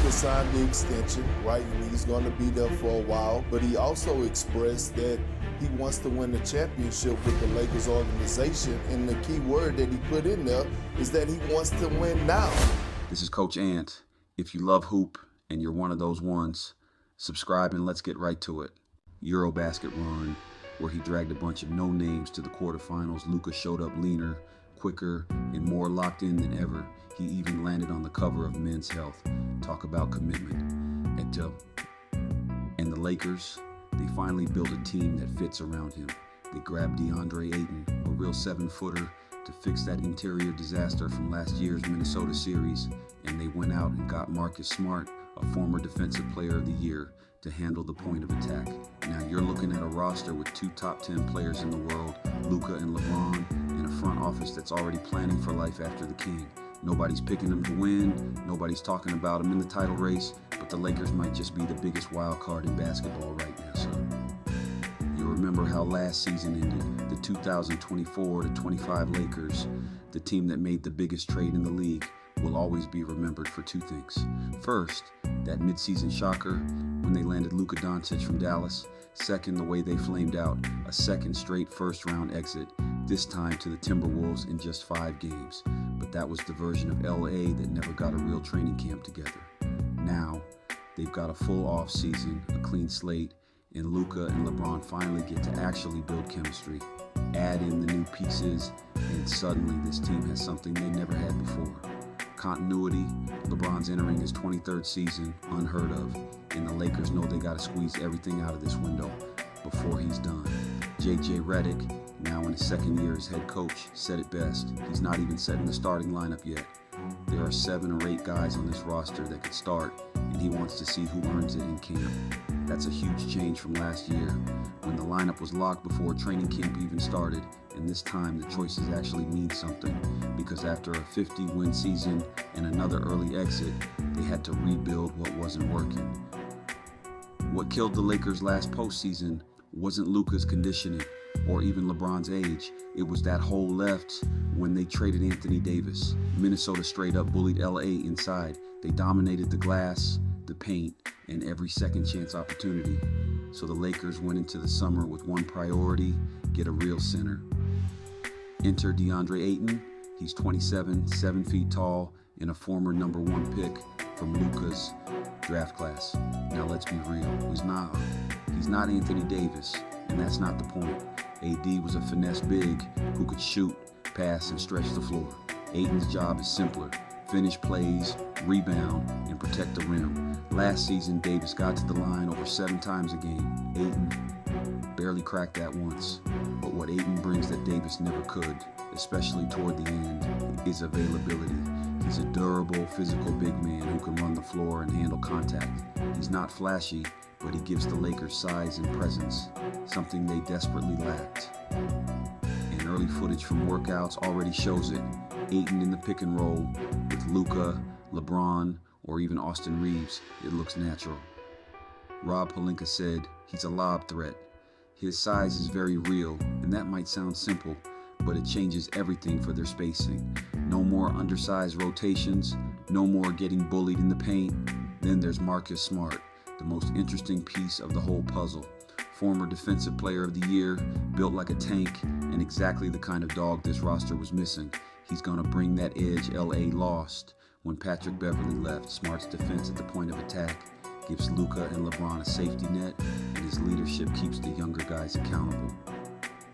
Luka signed the extension, right? And he's going to be there for a while. But he also expressed that he wants to win the championship with the Lakers organization. And the key word that he put in there is that he wants to win now. This is Coach Ant. If you love hoop and you're one of those ones, subscribe and let's get right to it. Eurobasket run, where he dragged a bunch of no-names to the quarterfinals. Luka showed up leaner, quicker, and more locked in than ever. He even landed on the cover of Men's Health. Talk about commitment. And the Lakers, they finally built a team that fits around him. They grabbed Deandre Ayton, a real 7-footer, to fix that interior disaster from last year's Minnesota series, and they went out and got Marcus Smart, a former Defensive Player of the Year, to handle the point of attack. Now you're looking at a roster with 2 top 10 players in the world, Luka and LeBron, and a front office that's already planning for life after the king. Nobody's picking them to win, nobody's talking about them in the title race, but the Lakers might just be the biggest wild card in basketball right now, son. You remember how last season ended, the 2024-25 Lakers, the team that made the biggest trade in the league, will always be remembered for 2 things. First, that midseason shocker when they landed Luka Dončić from Dallas. Second, the way they flamed out a second straight first-round exit, this time to the Timberwolves in just 5 games. But that was the version of LA that never got a real training camp together. Now, they've got a full off-season, a clean slate, and Luka and LeBron finally get to actually build chemistry. Add in the new pieces, and suddenly this team has something they never had before. Continuity, LeBron's entering his 23rd season, unheard of, and the Lakers know they got to squeeze everything out of this window before he's done. J.J. Redick, now in his 2nd year as head coach, said it best. He's not even setting the starting lineup yet. There are 7 or 8 guys on this roster that could start, and he wants to see who earns it in camp. That's a huge change from last year, when the lineup was locked before training camp even started, and this time the choices actually mean something, because after a 50-win season and another early exit, they had to rebuild what wasn't working. What killed the Lakers last postseason wasn't Luka's conditioning or even LeBron's age. It was that hole left when they traded Anthony Davis. Minnesota straight up bullied LA inside. They dominated the glass, the paint, and every second chance opportunity. So the Lakers went into the summer with one priority: get a real center. Enter Deandre Ayton. He's 27, 7 feet tall, and a former number 1 pick from Luka's draft class. Now let's be real, he's not Anthony Davis, and that's not the point. AD was a finesse big who could shoot, pass, and stretch the floor. Ayton's job is simpler: finish plays, rebound, and protect the rim. Last season, Davis got to the line over 7 times a game. Ayton barely cracked that once. But what Ayton brings that Davis never could, especially toward the end, is availability. He's a durable, physical big man who can run the floor and handle contact. He's not flashy, but he gives the Lakers size and presence, something they desperately lacked. And early footage from workouts already shows it. Ayton in the pick and roll with Luka, LeBron, or even Austin Reeves, it looks natural. Rob Pelinka said he's a lob threat. His size is very real, and that might sound simple, but it changes everything for their spacing. No more undersized rotations, no more getting bullied in the paint. Then there's Marcus Smart, the most interesting piece of the whole puzzle. Former Defensive Player of the Year, built like a tank, and exactly the kind of dog this roster was missing. He's gonna bring that edge LA lost when Patrick Beverley left. Smart's defense at the point of attack gives Luka and LeBron a safety net, and his leadership keeps the younger guys accountable.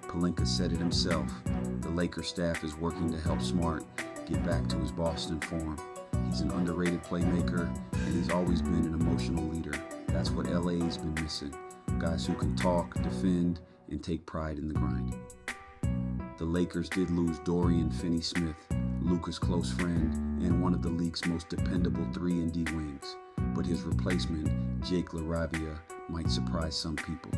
Pelinka said it himself. The Lakers staff is working to help Smart get back to his Boston form. He's an underrated playmaker, and he's always been an emotional leader. That's what LA's been missing. Guys who can talk, defend, and take pride in the grind. The Lakers did lose Dorian Finney-Smith, Luka's close friend, and one of the league's most dependable 3 and D wings. But his replacement, Jake LaRavia, might surprise some people.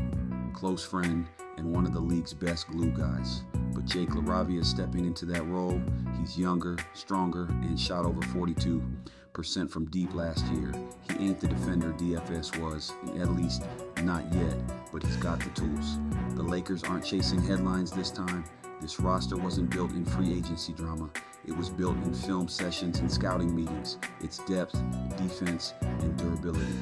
Close friend and one of the league's best glue guys. But Jake LaRavia is stepping into that role. He's younger, stronger, and shot over 42% from deep last year. He ain't the defender DFS was, at least not yet, but he's got the tools. The Lakers aren't chasing headlines this time. This roster wasn't built in free agency drama. It was built in film sessions and scouting meetings. Its depth, defense, and durability.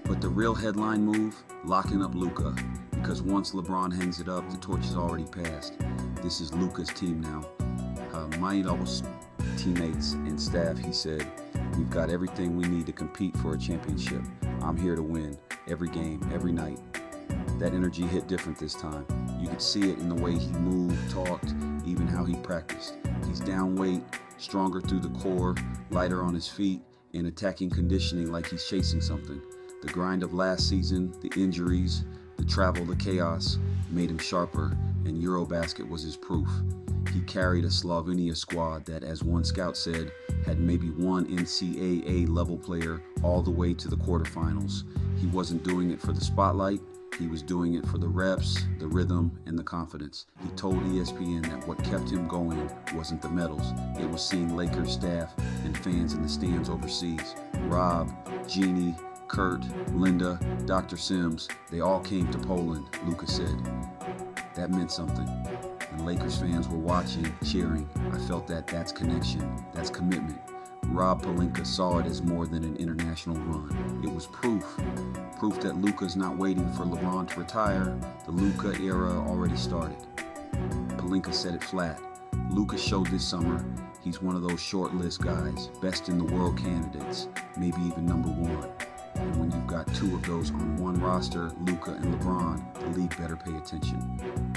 But the real headline move, locking up Luka, because once LeBron hangs it up, the torch is already passed. This is Luka's team now. Maino's teammates and staff, he said, "We've got everything we need to compete for a championship. I'm here to win, every game, every night." That energy hit different this time. You could see it in the way he moved, talked, even how he practiced. He's down weight, stronger through the core, lighter on his feet, and attacking conditioning like he's chasing something. The grind of last season, the injuries, the travel, the chaos, made him sharper, and Eurobasket was his proof. He carried a Slovenia squad that, as one scout said, had maybe one NCAA level player all the way to the quarterfinals. He wasn't doing it for the spotlight. He was doing it for the reps, the rhythm, and the confidence. He told ESPN that what kept him going wasn't the medals. It was seeing Lakers staff and fans in the stands overseas. Rob, Jeannie, Kurt, Linda, Dr. Sims, they all came to Poland, Luka said. That meant something. And Lakers fans were watching, cheering. I felt that's connection, that's commitment. Rob Pelinka saw it as more than an international run. It was proof that Luka's not waiting for LeBron to retire. The Luka era already started. Pelinka said it flat. Luka showed this summer he's one of those short list guys, best in the world candidates, maybe even number one. And when you've got two of those on one roster, Luka and LeBron, the league better pay attention.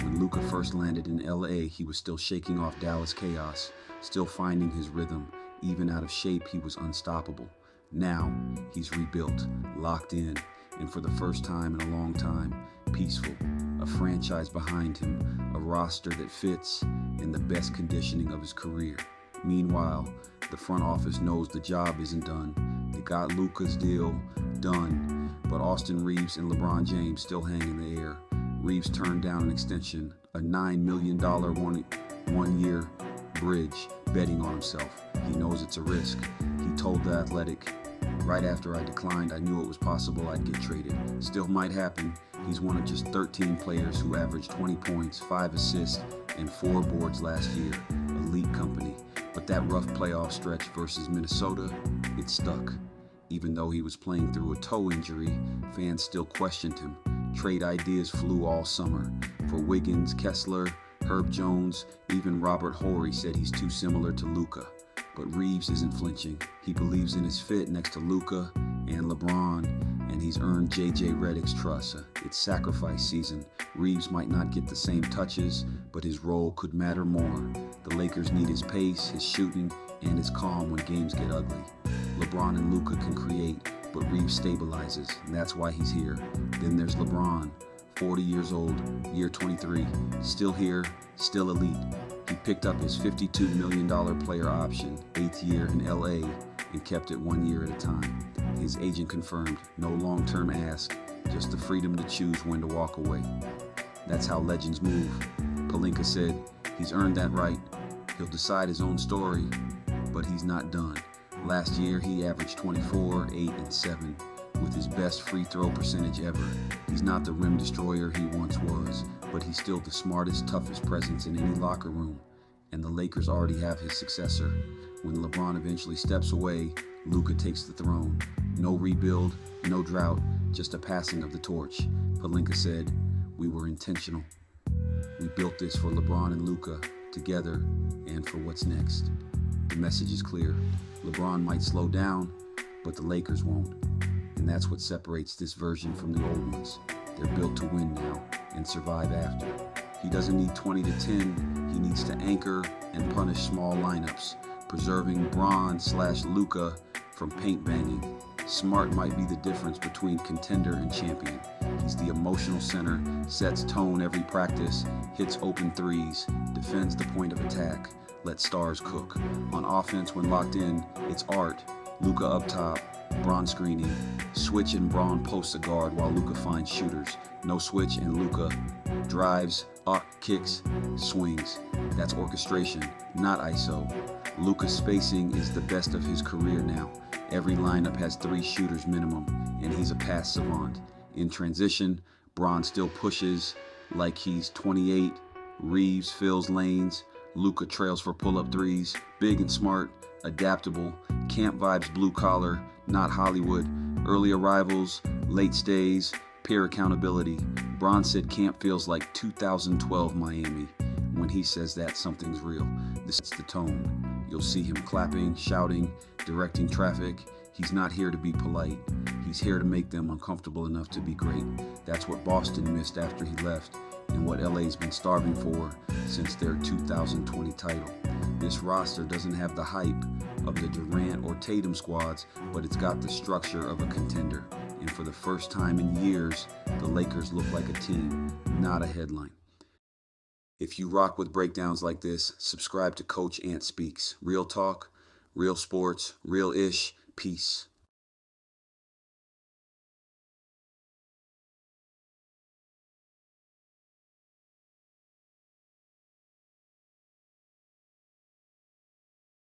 When Luka first landed in LA, he was still shaking off Dallas chaos, still finding his rhythm. Even out of shape, he was unstoppable. Now, he's rebuilt, locked in, and for the first time in a long time, peaceful. A franchise behind him, a roster that fits, and the best conditioning of his career. Meanwhile, the front office knows the job isn't done. They got Luka's deal done, but Austin Reeves and LeBron James still hang in the air. Reeves turned down an extension, a $9 million one-year bridge, betting on himself. He knows it's a risk. He told The Athletic, "Right after I declined, I knew it was possible I'd get traded. Still might happen." He's one of just 13 players who averaged 20 points, 5 assists, and 4 boards last year. Elite company. But that rough playoff stretch versus Minnesota, it stuck. Even though he was playing through a toe injury, fans still questioned him. Trade ideas flew all summer. For Wiggins, Kessler, Herb Jones, even Robert Horry said he's too similar to Luka. But Reeves isn't flinching. He believes in his fit next to Luka and LeBron, and he's earned JJ Redick's trust. It's sacrifice season. Reeves might not get the same touches, but his role could matter more. The Lakers need his pace, his shooting, and his calm when games get ugly. LeBron and Luka can create, but Reeves stabilizes, and that's why he's here. Then there's LeBron, 40 years old, year 23, still here, still elite. He picked up his $52 million player option, 8th year in LA, and kept it 1 year at a time. His agent confirmed, no long-term ask, just the freedom to choose when to walk away. That's how legends move. Pelinka said, he's earned that right. He'll decide his own story, but he's not done. Last year, he averaged 24, 8, and 7, with his best free throw percentage ever. He's not the rim destroyer he once was, but he's still the smartest, toughest presence in any locker room. And the Lakers already have his successor. When LeBron eventually steps away, Luka takes the throne. No rebuild, no drought, just a passing of the torch. Pelinka said, "We were intentional. We built this for LeBron and Luka, together, and for what's next." The message is clear. LeBron might slow down, but the Lakers won't. And that's what separates this version from the old ones. They're built to win now and survive after. He doesn't need 20 to 10. He needs to anchor and punish small lineups, preserving Bron/Luka from paint banging. Smart might be the difference between contender and champion. He's the emotional center, sets tone every practice, hits open threes, defends the point of attack, lets stars cook. On offense, when locked in, it's art. Luka up top, Bron screening, switch and Bron posts a guard while Luka finds shooters. No switch and Luka drives, kicks, swings. That's orchestration, not ISO. Luka's spacing is the best of his career now. Every lineup has 3 shooters minimum, and he's a pass savant. In transition, Bron still pushes like he's 28. Reeves fills lanes. Luka trails for pull-up threes, big and smart, adaptable, camp vibes blue collar, not Hollywood, early arrivals, late stays, peer accountability. Bron said camp feels like 2012 Miami. When he says that, something's real. This is the tone. You'll see him clapping, shouting, directing traffic. He's not here to be polite. He's here to make them uncomfortable enough to be great. That's what Boston missed after he left, and what LA's been starving for since their 2020 title. This roster doesn't have the hype of the Durant or Tatum squads, but it's got the structure of a contender. And for the first time in years, the Lakers look like a team, not a headline. If you rock with breakdowns like this, subscribe to Coach Ant Speaks. Real talk, real sports, real-ish. Peace.